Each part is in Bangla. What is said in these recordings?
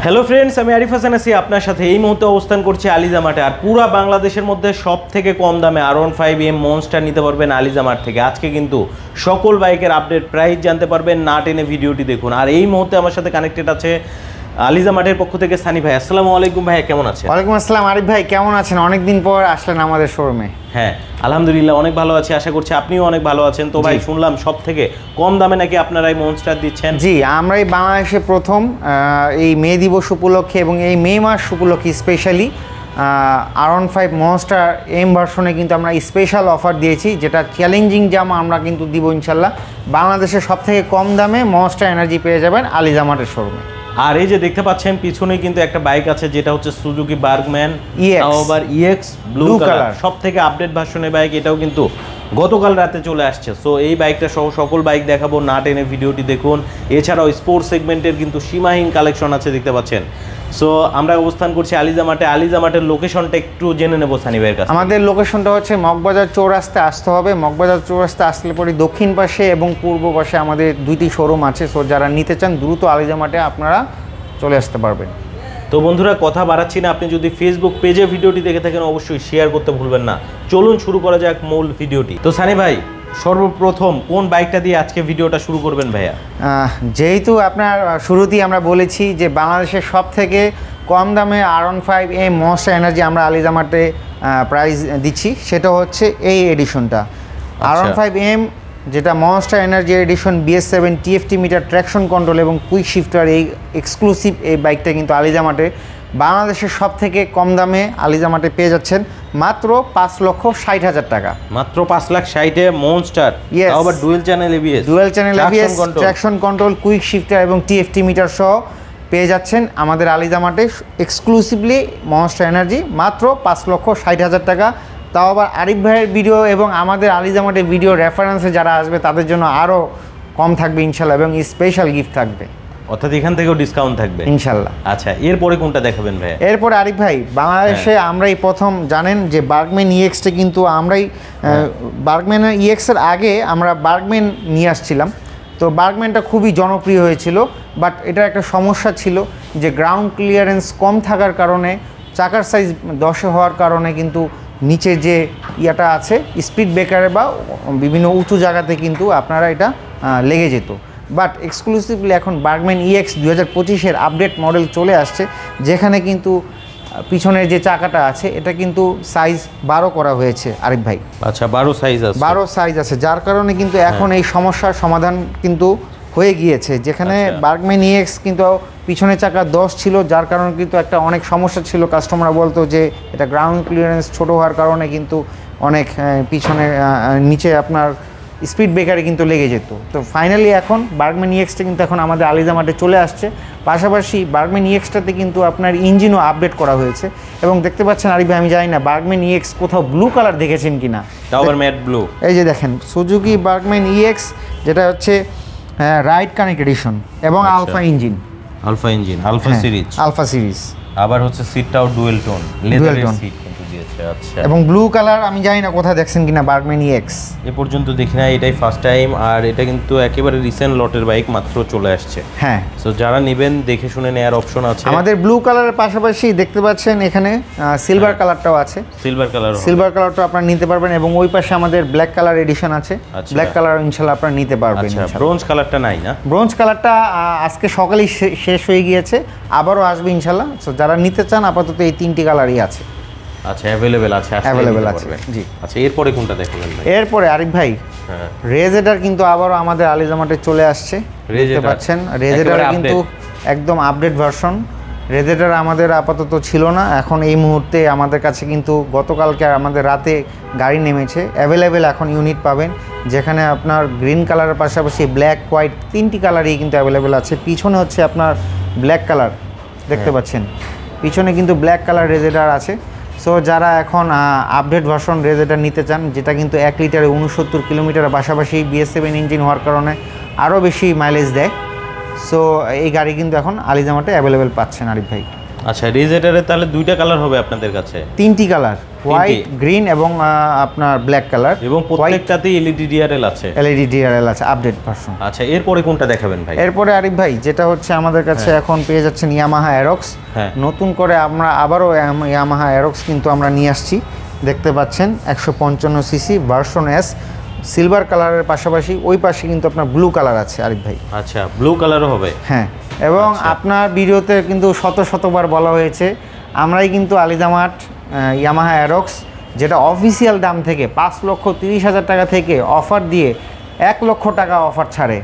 হ্যালো ফ্রেন্ডস, আমি আরিফ হাসান আছি আপনার সাথে। এই মুহূর্তে অবস্থান করছি আলিজা মার্টে। আর পুরা বাংলাদেশের মধ্যে সব থেকে কম দামে R15M মনস্টার নিতে পারবেন আলিজা মার্ট থেকে। আজকে কিন্তু সকল বাইকের আপডেট প্রাইস জানতে পারবেন, না টেনে ভিডিওটি দেখুন। আর এই মুহূর্তে আমার সাথে কানেক্টেড আছে আলিজা মার্টের পক্ষ থেকে সানি ভাই। আসসালামু আলাইকুম ভাই, কেমন আছেন? ওয়ালাইকুম আসসালাম আরিফ ভাই, কেমন আছেন? অনেকদিন পর আসলেন আমাদের শোরুমে। হ্যাঁ আলহামদুলিল্লাহ অনেক ভালো আছি, আশা করছি আপনিও অনেক ভালো আছেন। তো ভাই শুনলাম সব থেকে কম দামে নাকি আপনারাই মনস্টার দিচ্ছেন। জি, আমরাই বাংলাদেশে প্রথম এই মে দিবস উপলক্ষে এবং এই মে মাস উপলক্ষে স্পেশালি R15 মনস্টার এম ভার্সনে কিন্তু আমরা স্পেশাল অফার দিয়েছি, যেটা চ্যালেঞ্জিং জাম আমরা কিন্তু দিব ইনশাল্লাহ। বাংলাদেশের সব থেকে কম দামে মনস্টার এনার্জি পেয়ে যাবেন আলিজা মার্টের শোরুমে। আর এই যে দেখতে পাচ্ছেন পিছনেই কিন্তু একটা বাইক আছে, যেটা হচ্ছে সুজুকি বার্গম্যান আবার EX ব্লু কালার, সব থেকে আপডেট ভার্সনের বাইক। এটাও কিন্তু গতকাল রাতে চলে আসছে। সো এই বাইকটা সহ সকল বাইক দেখাবো, না টেনে ভিডিওটি দেখুন। এছাড়াও স্পোর্টস সেগমেন্টের কিন্তু সীমাহীন কালেকশন আছে, দেখতে পাচ্ছেন। সো আমরা অবস্থান করছি আলিজা মার্টে। আলিজা মার্টের লোকেশনটা একটু জেনে নেবো সানি ভাইয়ের কাছে। আমাদের লোকেশনটা হচ্ছে মগবাজার চৌরাস্তায় আসতে হবে। মগবাজার চৌরাস্তায় আসলে পরে দক্ষিণ পাশে এবং পূর্ব পাশে আমাদের দুইটি শোরুম আছে। সো যারা নিতে চান দ্রুত আলিজা মার্টে আপনারা চলে আসতে পারবেন। তো বন্ধুরা কথা বাড়াচ্ছি না, আপনি যদি ফেসবুক পেজে ভিডিওটি দেখে থাকেন অবশ্যই শেয়ার করতে ভুলবেন না। চলুন শুরু করা যাক মূল ভিডিওটি। তো সানি ভাই, সর্বপ্রথম কোন বাইকটা দিয়ে আজকে ভিডিওটা শুরু করবেন ভাইয়া? যেহেতু আপনার শুরুতেই আমরা বলেছি যে বাংলাদেশের সব থেকে কম দামে R15M মনস্টার এনার্জি আমরা আলিজা মার্টে প্রাইস দিচ্ছি, সেটা হচ্ছে এই এডিশনটা R15M, যেটা Monster Energy edition BS7 TFT meter traction control এবং কুইক শিফটার। এই এক্সক্লুসিভ এই বাইকটা কিন্তু আলিজা মার্টে বাংলাদেশের সব থেকে কম দামে আলিজা মার্টে পেয়ে যাচ্ছেন মাত্র 5,60,000 টাকা। মাত্র 5,60,000-এ মনস্টার, আবার dual channel ABS, traction control, quick shifter এবং TFT মিটার সহ পেয়ে যাচ্ছেন আমাদের আলিজা মার্টে এক্সক্লুসিভলি মনস্টার এনার্জি মাত্র 5,60,000 টাকা। তাও আবার আরিফ ভাইয়ের ভিডিও এবং আমাদের আলিজা মার্টের ভিডিও রেফারেন্সে যারা আসবে তাদের জন্য আরও কম থাকবে ইনশাল্লাহ, এবং স্পেশাল গিফট থাকবে, অর্থাৎ এখান থেকেও ডিসকাউন্ট থাকবে ইনশাল্লাহ। আচ্ছা, এরপরে কোনটা দেখাবেন ভাই? এরপরে আরিফ ভাই, বাংলাদেশে আমরাই প্রথম, জানেন যে বার্গম্যান EX-টা কিন্তু আমরাই বার্গম্যানের EX-এর আগে আমরা বার্গম্যান নিয়ে আসছিলাম। তো বার্গম্যানটা খুবই জনপ্রিয় হয়েছিল, বাট এটার একটা সমস্যা ছিল যে গ্রাউন্ড ক্লিয়ারেন্স কম থাকার কারণে, চাকার সাইজ 10 হওয়ার কারণে কিন্তু নিচে যে ইয়াটা আছে স্পিড ব্রেকারে বা বিভিন্ন উঁচু জায়গাতে কিন্তু আপনারা এটা লেগে যেত। বাট এক্সক্লুসিভলি এখন বার্গম্যান EX 2025-এর আপডেট মডেল চলে আসছে, যেখানে কিন্তু পিছনের যে চাকাটা আছে এটা কিন্তু সাইজ 12 করা হয়েছে আরিফ ভাই। আচ্ছা, 12 সাইজ আছে, যার কারণে কিন্তু এখন এই সমস্যার সমাধান কিন্তু হয়ে গিয়েছে। যেখানে বার্গম্যান EX কিন্তু পিছনের চাকা 10 ছিল, যার কারণে কিন্তু একটা অনেক সমস্যা ছিল। কাস্টমাররা বলতো যে এটা গ্রাউন্ড ক্লিয়ারেন্স ছোট হওয়ার কারণে কিন্তু অনেক পিছনে নিচে আপনার স্পিড ব্রেকারে কিন্তু লেগে যেত। তো ফাইনালি এখন বার্গম্যান EX-টা কিন্তু এখন আমাদের আলিজা মার্টে চলে আসছে। পাশাপাশি বার্গম্যান EX-টাতে কিন্তু আপনার ইঞ্জিনও আপডেট করা হয়েছে, এবং দেখতে পাচ্ছেন আরিফ ভাই, আমি জানি না বার্গম্যান EX কোথাও ব্লু কালার দেখেছেন কিনা। ম্যাট ব্লু, এই যে দেখেন সুজুকি বার্গম্যান EX, যেটা হচ্ছে রাইড কানেক্ট এডিশন এবং আলফা ইঞ্জিন, আলফা সিরিজ। আবার হচ্ছে সিটটাও ডুয়েল টোন, লেদারের সিট কিন্তু দিয়েছে। আচ্ছা, এবং ব্লু কালার আমি জানি না কোথায় দেখছেন কিনা বার্গম্যান EX, এ পর্যন্ত দেখি না, এটাই ফার্স্ট টাইম। আর এটা কিন্তু একেবারে রিসেন্ট লটের বাইক, মাত্র চলে আসছে। হ্যাঁ, সো যারা নেবেন দেখে শুনে নেওয়ার অপশন আছে। আমাদের ব্লু কালারের পাশাপাশি দেখতে পাচ্ছেন এখানে সিলভার কালারটাও আছে। সিলভার কালারটা আপনারা নিতে পারবেন, এবং ওই পাশে আমাদের ব্ল্যাক কালার এডিশন আছে। ব্ল্যাক কালার ইনশাআল্লাহ আপনারা নিতে পারবেন। ব্রোঞ্জ কালারটা নাই না? ব্রোঞ্জ কালারটা আজকে সকালেই শেষ হয়ে গিয়েছে, আবারও আসবে ইনশাআল্লাহ। সো যারা নিতে চান আপাতত এই 3টি কালারই আছে। আচ্ছা, অ্যাভেলেবেল আছে জি। আচ্ছা, এরপরে কোনটা দেখাবেন ভাই? এরপরে আরিফ ভাই, রেজেডার কিন্তু আবারও আমাদের আলিজা মার্টে চলে আসছে। দেখতে পাচ্ছেন রেজেডার কিন্তু একদম আপডেট ভার্সন। রেজেডার আমাদের আপাতত ছিল না, এখন এই মুহূর্তে আমাদের কাছে কিন্তু গতকালকে আমাদের রাতে গাড়ি নেমেছে। অ্যাভেলেবেল এখন ইউনিট পাবেন, যেখানে আপনার গ্রিন কালারের পাশাপাশি ব্ল্যাক, হোয়াইট 3টি কালারই কিন্তু অ্যাভেলেবেল আছে। পিছনে হচ্ছে আপনার ব্ল্যাক কালার, দেখতে পাচ্ছেন পিছনে কিন্তু ব্ল্যাক কালার রেজেডার আছে। সো যারা এখন আপডেট ভার্সন রেজেডার নিতে চান, যেটা কিন্তু 1 লিটারে 69 কিলোমিটার, পাশাপাশি BS7 ইঞ্জিন হওয়ার কারণে আরও বেশি মাইলেজ দেয়। সো এই গাড়ি কিন্তু এখন আলিজা মার্টে অ্যাভেলেবেল পাচ্ছেন আরিফ ভাই। আচ্ছা, রেজেটারে তাহলে দুইটা কালার হবে আপনাদের কাছে? তিনটি কালার, হোয়াইট, গ্রিন এবং আপনার ব্ল্যাক কালার, এবং প্রত্যেকটাতেই এলইডি ডিআরএল আছে। এলইডি ডিআরএল আছে, আপডেট ভার্সন। আচ্ছা, এরপরে কোনটা দেখাবেন ভাই? এরপরে আরিফ ভাই যেটা হচ্ছে আমাদের কাছে এখন পেয়ে যাচ্ছেন ইয়ামাহা অ্যারক্স। নতুন করে আমরা আবারও ইয়ামাহা অ্যারক্স কিন্তু আমরা নিয়ে আসছি, দেখতে পাচ্ছেন 155 সিসি ভার্সন এস, সিলভার কালারের পাশাপাশি ওই পাশে কিন্তু আপনার ব্লু কালার আছে আরিফ ভাই। আচ্ছা, ব্লু কালারও হবে? হ্যাঁ, এবং আপনার ভিডিওতে কিন্তু শতবার বলা হয়েছে আমরাই কিন্তু আলিজামার্ট ইয়ামাহা অ্যারক্স, যেটা অফিসিয়াল দাম থেকে 5,30,000 টাকা থেকে অফার দিয়ে 1 লক্ষ টাকা অফার ছাড়ে,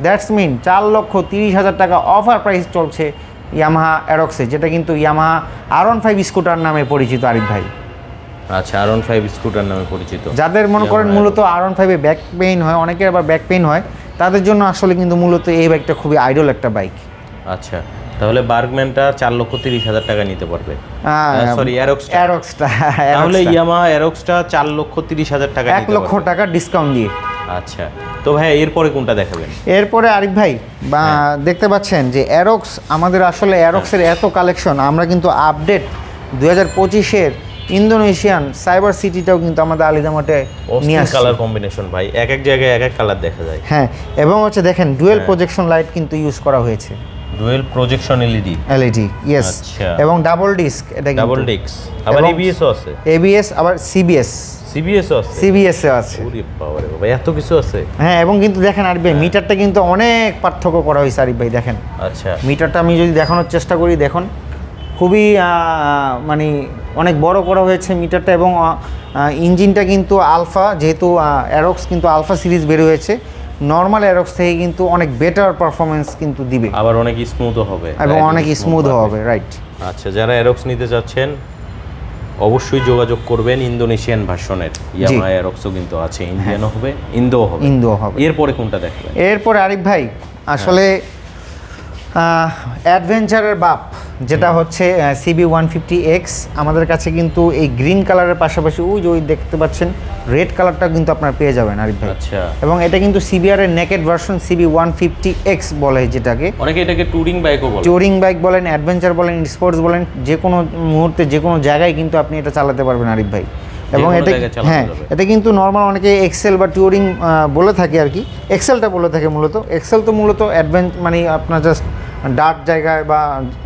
দ্যাটস মিন 4,30,000 টাকা অফার প্রাইস চলছে ইয়ামাহা অ্যারক্সে, যেটা কিন্তু ইয়ামাহা R15 স্কুটার নামে পরিচিত আরিফ ভাই। আচ্ছা, R15 স্কুটার নামে পরিচিত। যাদের মনে করেন মূলত R15 এ ব্যাক পেইন হয়, অনেকের আবার ব্যাক পেইন হয়, তাদের জন্য আসলে কিন্তু মূলত এই বাইকটা খুবই আইডল একটা বাইক। আচ্ছা, তাহলে বার্গম্যানটা 4,30,000 টাকা নিতে পারবে, সরি অ্যারক্সটা। তাহলে ইয়ামাহা অ্যারক্সটা 4,30,000 টাকা, 1 লক্ষ টাকা ডিসকাউন্ট দিয়ে। আচ্ছা, তো ভাই এরপরে কোনটা দেখাবেন? এরপরে আরিফ ভাই দেখতে পাচ্ছেন যে অ্যারক্স, আমাদের আসলে অ্যারক্সের এত কালেকশন, আমরা কিন্তু আপডেট 2025-এর ইন্দোনেশিয়ান সাইবার সিটিটাও কিন্তু আমাদের আলিজামার্টে নিয়ে আসছে। কালার কম্বিনেশন ভাই, এক এক জায়গায় এক এক কালার দেখা যায়। হ্যাঁ, এবং হচ্ছে দেখেন ডুয়েল প্রজেকশন লাইট কিন্তু ইউজ করা হয়েছে, ডুয়েল প্রজেকশন এলইডি, ইয়েস। এবং ডাবল ডিস্ক, এটা কিন্তু ডাবল ডিস্ক, আবার এবিএস ও আছে, এবিএস আবার সিবিএস আছে, সিবিএস আছে। ওরে বাবা রে বাবা, এত কিছু আছে। হ্যাঁ, এবং কিন্তু দেখেন আরিফ ভাই মিটারটা কিন্তু অনেক পার্থক্য করা হয়েছে আরিফ ভাই, দেখেন। আচ্ছা, মিটারটা আমি যদি দেখানোর চেষ্টা করি, দেখুন খুবই মানে অনেক বড় করা হয়েছে মিটারটা, এবং ইঞ্জিনটা কিন্তু আলফা, যেহেতু অ্যারক্স কিন্তু আলফা সিরিজ বের হয়েছে, নর্মাল অ্যারক্স থেকে কিন্তু অনেক বেটার পারফরমেন্স কিন্তু দিবে, আবার অনেক স্মুথও হবে, এবং অনেক স্মুথ হবে, রাইট। আচ্ছা, যারা অ্যারক্স নিতে চাচ্ছেন অবশ্যই যোগাযোগ করবেন। ইন্দোনেশিয়ান ভার্সনের ইয়ামাহা অ্যারক্সও কিন্তু আছে, ইন্ডিয়ানও হবে, ইন্দোও হবে। এরপরে কোনটা দেখবেন? এরপরে আরিফ ভাই আসলে অ্যাডভেঞ্চারের বাপ, যেটা হচ্ছে CB150X, আমাদের কাছে কিন্তু এই গ্রিন কালারের পাশাপাশি ওই দেখতে পাচ্ছেন রেড কালারটা কিন্তু আপনারা পেয়ে যাবেন আরিফ ভাই। আচ্ছা, এবং এটা কিন্তু সিবিআর এর নেকেড ভার্সন, CB150X বলে, যেটাকে অনেকে এটাকে টুরিং বাইকও বলে, টুরিং বাইক বলেন, অ্যাডভেঞ্চার বলেন, স্পোর্টস বলেন, যে কোনো মুহূর্তে যে কোনো জায়গায় কিন্তু আপনি এটা চালাতে পারবেন আরিফ ভাই। এবং এটা হ্যাঁ, এটা কিন্তু নর্মাল অনেকে এক্সেল বা টুরিং বলে থাকে আর কি, এক্সেলটা বলে থাকে মূলত। এক্সেল তো মূলত মানে আপনার জাস্ট ডার্ক জায়গায় বা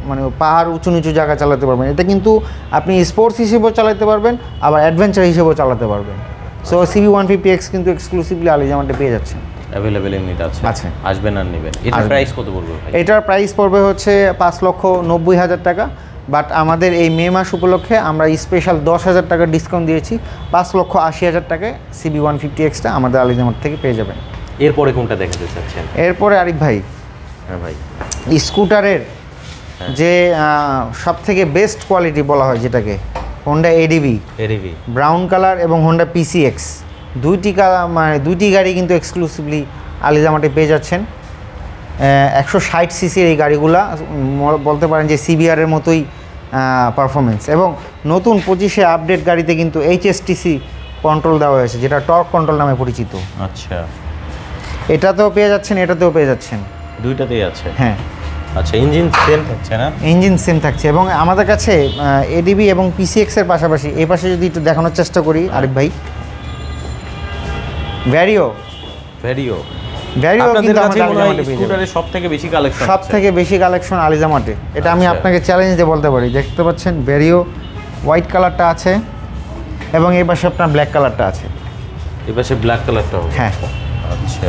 মানে পাহাড় উঁচু নিচু জায়গায় চালাতে পারবেন, এটা কিন্তু আপনি স্পোর্টস হিসেবেও চালাতে পারবেন, আবার অ্যাডভেঞ্চার হিসেবেও চালাতে পারবেন। সো CB150X কিন্তু এক্সক্লুসিভলি আলিজামার্টে পেয়ে যাচ্ছেন, অ্যাভেলেবল এমনিতে আছে, আসবেন আর নেবেন। এটার প্রাইস কত পড়বে ভাই? এটার প্রাইস পড়বে হচ্ছে 5,90,000 টাকা, বাট আমাদের এই মে মাস উপলক্ষে আমরা স্পেশাল 10,000 টাকা ডিসকাউন্ট দিয়েছি, 5,80,000 টাকায় CB150Xটা আমাদের আলিজামার্ট থেকে পেয়ে যাবেন। এরপরে কোনটা দেখাতে চাচ্ছেন? এরপরে আরিফ ভাই, হ্যাঁ ভাই, স্কুটারের যে সব থেকে বেস্ট কোয়ালিটি বলা হয় যেটাকে, হোন্ডা এডিভি ব্রাউন কালার এবং হোন্ডা PCX, দুইটি গাড়ি কিন্তু এক্সক্লুসিভলি আলিজামার্টে পেয়ে যাচ্ছেন। 160 সিসির এই গাড়িগুলা বলতে পারেন যে CBR এর মতোই পারফরমেন্স, এবং নতুন 25-এ আপডেট গাড়িতে কিন্তু HSTC কন্ট্রোল দেওয়া হয়েছে, যেটা টর্ক কন্ট্রোল নামে পরিচিত। আচ্ছা, এটাতেও পেয়ে যাচ্ছেন, এটাতেও পেয়ে যাচ্ছেন, দুইটাতেই আছে। হ্যাঁ, আচ্ছা, ইঞ্জিন সেম থাকছে না? ইঞ্জিন সেম থাকছে, এবং আমাদের কাছে এডিবি এবং PCX এর পাশাপাশি এই পাশে যদি একটু দেখানোর চেষ্টা করি আরিফ ভাই, ভ্যারিও কিন্তু আমাদের স্কুটারের সবথেকে বেশি কালেকশন আলিজামার্টে, এটা আমি আপনাকে চ্যালেঞ্জ দিয়ে বলতে পারি। দেখতে পাচ্ছেন ভ্যারিও হোয়াইট কালারটা আছে, এবং এই পাশে আপনার ব্ল্যাক কালারটা আছে, এই পাশে ব্ল্যাক কালারটা হবে। হ্যাঁ, আচ্ছা,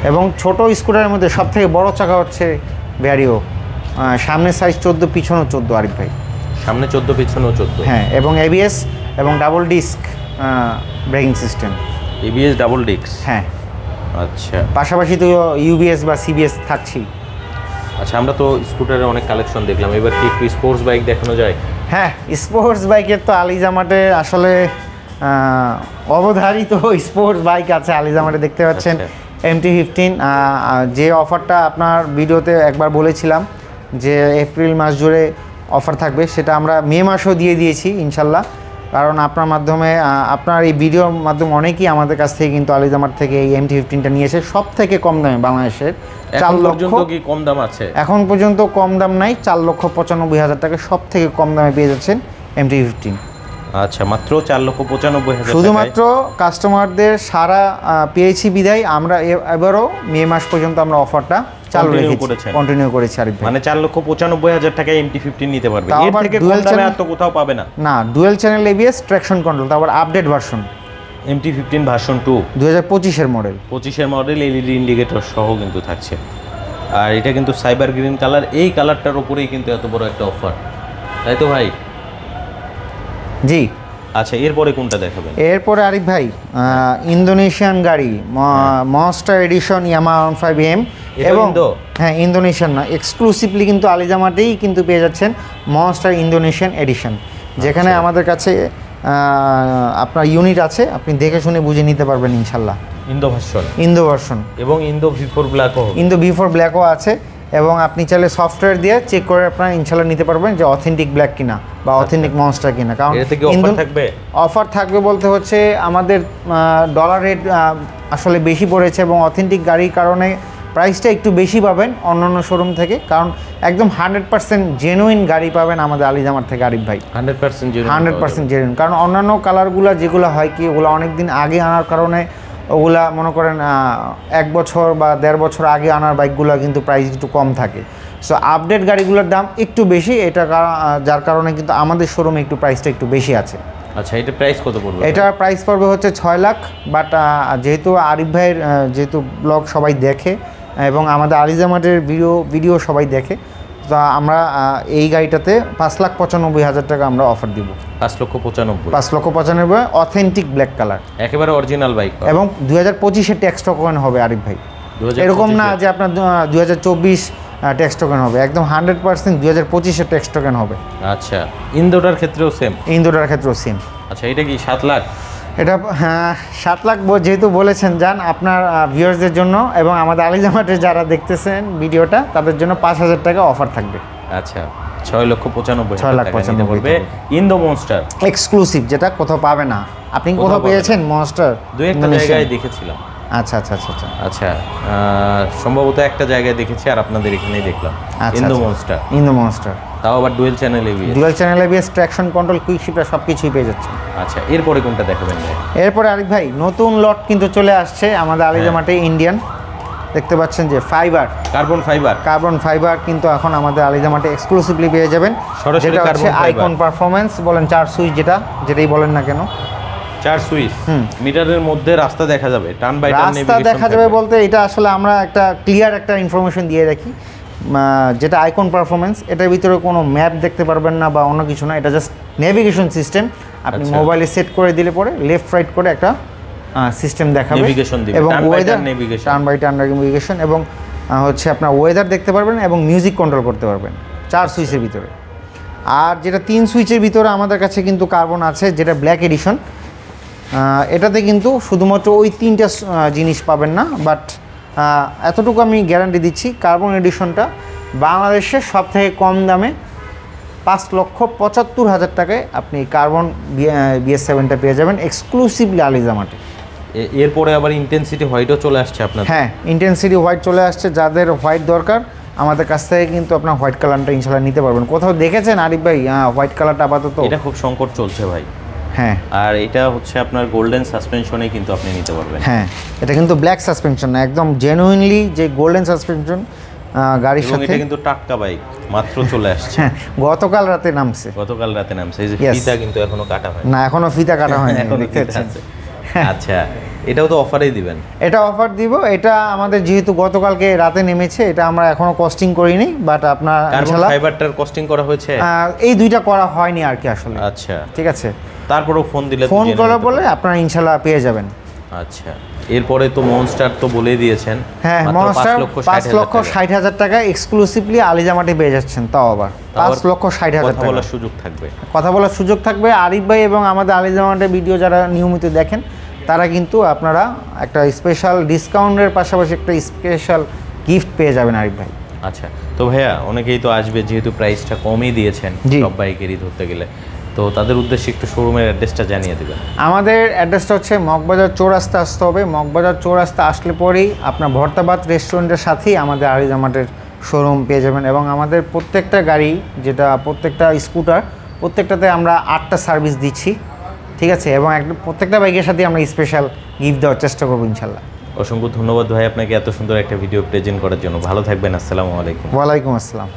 এবং ছোট স্কুটারের মধ্যে সবথেকে বড় চাকা হচ্ছে ভ্যারিও, সামনে সাইজ 14, পিছনে 14 আরিফ ভাই, সামনে 14, পিছনেও 14। হ্যাঁ, এবং ABS এবং double disc braking system, ABS double disc. হ্যাঁ, আচ্ছা, পাশাপাশি তো UBS বা CBS থাকছেই। আচ্ছা, আমরা তো স্কুটারের অনেক কালেকশন দেখলাম, এবার কি একটু স্পোর্টস বাইক দেখানো যায়? হ্যাঁ, স্পোর্টস বাইকের তো আলিজামার্টে আসলে অবধারিত স্পোর্টস বাইক আছে আলিজামার্টে, দেখতে পাচ্ছেন MT-15, যে অফারটা আপনার ভিডিওতে একবার বলেছিলাম যে এপ্রিল মাস জুড়ে অফার থাকবে, সেটা আমরা মে মাসেও দিয়ে দিয়েছি ইনশাল্লাহ। কারণ আপনার মাধ্যমে আপনার এই ভিডিওর মাধ্যমে অনেকেই আমাদের কাছ থেকে কিন্তু আলিজামার থেকে এই MT-15টা নিয়েছে সব থেকে কম দামে বাংলাদেশের। 4 লক্ষ কি কম দাম আছে? এখন পর্যন্ত কম দাম নাই, 4,95,000 টাকা সব থেকে কম দামে পেয়ে যাচ্ছেন MT-15। আচ্ছা, মাত্র 4,95,000 শুধুমাত্র কাস্টমারদের সারা পেয়েছি বিদায় আমরা এবারও মে মাস পর্যন্ত আমরা অফারটা চালু রেখেছি, কন্টিনিউ করেছি আরিফ ভাই। মানে 4,95,000 টাকায় MT-15 নিতে পারবে, এর থেকে কম দামে আর তো কোথাও পাবে না। না, dual channel ABS traction control, তারপর আপডেট ভার্সন MT-15 ভার্সন 2 2025 এর মডেল, 25 মডেল, LED ইন্ডিকেটর সহ কিন্তু থাকছে। আর এটা কিন্তু সাইবার গ্রিন কালার, এই কালারটার উপরেই কিন্তু এত বড় একটা অফার, তাই তো ভাই? জি। আচ্ছা, এরপরে কোনটা দেখাবেন? এরপরে আরিফ ভাই ইন্দোনেশিয়ান গাড়ি মনস্টার এডিশন ইয়ামাহা 15M, এবং হ্যাঁ ইন্দোনেশিয়ান না, এক্সক্লুসিভলি কিন্তু আলিজামাতেই কিন্তু পেয়ে যাচ্ছেন মনস্টার ইন্দোনেশিয়ান এডিশন, যেখানে আমাদের কাছে আপনার ইউনিট আছে, আপনি দেখে শুনে বুঝে নিতে পারবেন ইনশাল্লাহ। ইন্দো ভার্সন এবং ইন্দো V4 ব্ল্যাকও, ইন্দো V4 ব্ল্যাকও আছে, এবং আপনি চাইলে সফটওয়্যার দিয়ে চেক করে আপনারা ইনশাল্লাহ নিতে পারবেন যে অথেন্টিক ব্ল্যাক কিনা বা অথেন্টিক মনস্টার কিনা। কারণ অফার থাকবে বলতে হচ্ছে আমাদের ডলার রেট আসলে বেশি পড়েছে, এবং অথেন্টিক গাড়ির কারণে প্রাইসটা একটু বেশি পাবেন অন্যান্য শোরুম থেকে, কারণ একদম 100% জেনুইন গাড়ি পাবেন আমাদের আলিজামার থেকে আরিফ ভাই। 100% জেনুইন, কারণ অন্যান্য কালারগুলো যেগুলো হয় কি ওগুলো অনেক দিন আগে আনার কারণে ওগুলা মনে করেন 1 বছর বা 1.5 বছর আগে আনার বাইকগুলো কিন্তু প্রাইস একটু কম থাকে। সো আপডেট গাড়িগুলোর দাম একটু বেশি, এটা যার কারণে কিন্তু আমাদের শোরুমে একটু প্রাইসটা একটু বেশি আছে। আচ্ছা, এটা প্রাইস কত পড়বে? এটার প্রাইস পড়বে হচ্ছে 6 লাখ, বাট যেহেতু আরিফ ভাইয়ের যেহেতু ব্লগ সবাই দেখে এবং আমাদের আলিজামাটের ভিডিও সবাই দেখে, তো আমরা এই গাড়িটাতে 5,95,000 টাকা আমরা অফার দিব। 5,95,000 অথেন্টিক ব্ল্যাক কালার, একেবারে অরিজিনাল বাইক, এবং 2025-এর ট্যাক্স টোকেন হবে আরিফ ভাই। এরকম না যে আপনার 2024 ট্যাক্স টোকেন হবে, একদম 100% 2025-এর ট্যাক্স টোকেন হবে। আচ্ছা, ইন্দোটার ক্ষেত্রেও সেম? ইন্দোটার ক্ষেত্রেও সেম। আচ্ছা, এটা কি 7 লাখ? এটা 7 লাখ যেহেতু বলেছেন যান আপনার ভিউয়ার্সদের জন্য এবং আমাদের আলিজামাটের যারা দেখতেছেন ভিডিওটা তাদের জন্য 5,000 টাকা অফার থাকবে। আচ্ছা, 6,95,000 পড়বে ইন্দো মনস্টার এক্সক্লুসিভ, যেটা কোথাও পাবে না। আপনি কোথাও পেয়েছেন মনস্টার? দুই একটা জায়গায় দেখেছিলাম। আচ্ছা আচ্ছা আচ্ছা আচ্ছা আচ্ছা, সম্ভবত একটা জায়গায় দেখেছি আর আপনাদের এখানেই দেখলাম ইন্দো মনস্টার, তাও আবার dual channel ABS traction control, quick shifter সবকিছুই পেয়ে যাচ্ছে। আচ্ছা, এরপরে কোনটা দেখাবেন ভাই? এরপরে আরিফ ভাই নতুন লট কিন্তু চলে আসছে আমাদের আলিজামাটে, ইন্ডিয়ান, দেখতে পাচ্ছেন যে কার্বন ফাইবার কিন্তু এখন আমাদের আলিজামাটে এক্সক্লুসিভলি পেয়ে যাবেন। যেটা হচ্ছে আইকন পারফরম্যান্স বলেন, 4 সুইচ যেটাই বলেন না কেন, 4 সুইচ, মিটারের মধ্যে রাস্তা দেখা যাবে, টার্ন বাই টার্ন রাস্তা দেখা যাবে বলতে এটা আসলে আমরা একটা ক্লিয়ার একটা ইনফরমেশন দিয়ে রাখি, যেটা আইকন পারফরম্যান্স, এটার ভিতরে কোনো ম্যাপ দেখতে পারবেন না বা অন্য কিছু না, এটা জাস্ট নেভিগেশন সিস্টেম। আপনি মোবাইলে সেট করে দিলে পরে লেফট রাইট করে একটা সিস্টেম দেখাবে, এবং weather turn by turn navigation, এবং হচ্ছে আপনার ওয়েদার দেখতে পারবেন এবং মিউজিক কন্ট্রোল করতে পারবেন 4 সুইচের ভিতরে। আর যেটা 3 সুইচের ভিতরে আমাদের কাছে কিন্তু কার্বন আছে, যেটা ব্ল্যাক এডিশন, এটাতে কিন্তু শুধুমাত্র ওই 3টা জিনিস পাবেন না, বাট এতটুকু আমি গ্যারান্টি দিচ্ছি, কার্বন এডিশনটা বাংলাদেশের সবথেকে কম দামে 5,75,000 টাকায় আপনি কার্বন BS7টা পেয়ে যাবেন এক্সক্লুসিভলি আলিজামাটে। এরপরে আবার ইন্টেন্সিটি হোয়াইটও চলে আসছে আপনার? হ্যাঁ, ইন্টেন্সিটি হোয়াইট চলে আসছে, যাদের হোয়াইট দরকার আমাদের কাছ থেকে কিন্তু আপনার হোয়াইট কালারটা ইনশাল্লাহ নিতে পারবেন। কোথাও দেখেছেন আরিফ ভাই হোয়াইট কালারটা? আপাতত এটা খুব সংকট চলছে ভাই। হ্যাঁ, আর এটা হচ্ছে আপনার গোল্ডেন সাসপেনশনে কিন্তু আপনি নিতে পারবেন। হ্যাঁ, এটা কিন্তু ব্ল্যাক সাসপেনশন না, একদম জেনুইনলি যে গোল্ডেন সাসপেনশন গাড়ির সাথে। এটা কিন্তু টাটকা বাইক, মাত্র চলে আসছে। গতকাল রাতে নামছে। এই যে ফিতা কিন্তু এখনো কাটা হয়নি। না, এখনো ফিতা কাটা হয়নি, দেখতে পাচ্ছেন। আচ্ছা, এটাও তো অফারেই দিবেন? এটা অফার দিব। এটা আমাদের যেহেতু গতকালকে রাতে নেমেছে, এটা আমরা এখনো কস্টিং করিনি, বাট আপনার ইনশাআল্লাহ ফাইবারটার কস্টিং করা হয়েছে, এই দুইটা করা হয়নি আর কি আসলে। আচ্ছা, ঠিক আছে, তারপরেও ফোন করা বলে আপনারা ইনশাআল্লাহ পেয়ে যাবেন। আচ্ছা, এরপরে তো মনস্টার তো বলেই দিয়েছেন। হ্যাঁ, মনস্টার 5,60,000 টাকা এক্সক্লুসিভলি আলিজামাটে পেয়ে যাচ্ছেন, তাও আবার 5,60,000 টাকা। কথা বলার সুযোগ থাকবে। আরিফ ভাই এবং আমাদের আলিজামাটে ভিডিও যারা নিয়মিত দেখেন তারা কিন্তু আপনারা একটা স্পেশাল ডিসকাউন্টের পাশাপাশি একটা স্পেশাল গিফট পেয়ে যাবেন আরিফ ভাই। আচ্ছা, তো ভাইয়া অনেকেই তো আসবে, যেহেতু প্রাইসটা কমই দিয়েছেন সব বাইকেরই ধরতে গেলে, তো তাদের উদ্দেশ্যে একটু শোরুমের অ্যাড্রেসটা জানিয়ে দেবেন। আমাদের অ্যাড্রেসটা হচ্ছে মগবাজার চৌরাস্তা আসতে হবে। মগবাজার চৌরাস্তা আসলে পরেই আপনার ভর্তাবাদ রেস্টুরেন্টের সাথেই আমাদের আরিজামার্টের শোরুম পেয়ে যাবেন। এবং আমাদের প্রত্যেকটা গাড়ি, যেটা প্রত্যেকটা স্কুটার, প্রত্যেকটাতে আমরা 8টা সার্ভিস দিচ্ছি, ঠিক আছে? এবং প্রত্যেকটা বাইকের সাথে আমরা স্পেশাল গিফট দেওয়ার চেষ্টা করবো ইনশাল্লাহ। অসংখ্য ধন্যবাদ ভাই আপনাকে এত সুন্দর একটা ভিডিও প্রেজেন্ট করার জন্য। ভালো থাকবেন। আসসালামু আলাইকুম। ওয়ালাইকুম আসসালাম।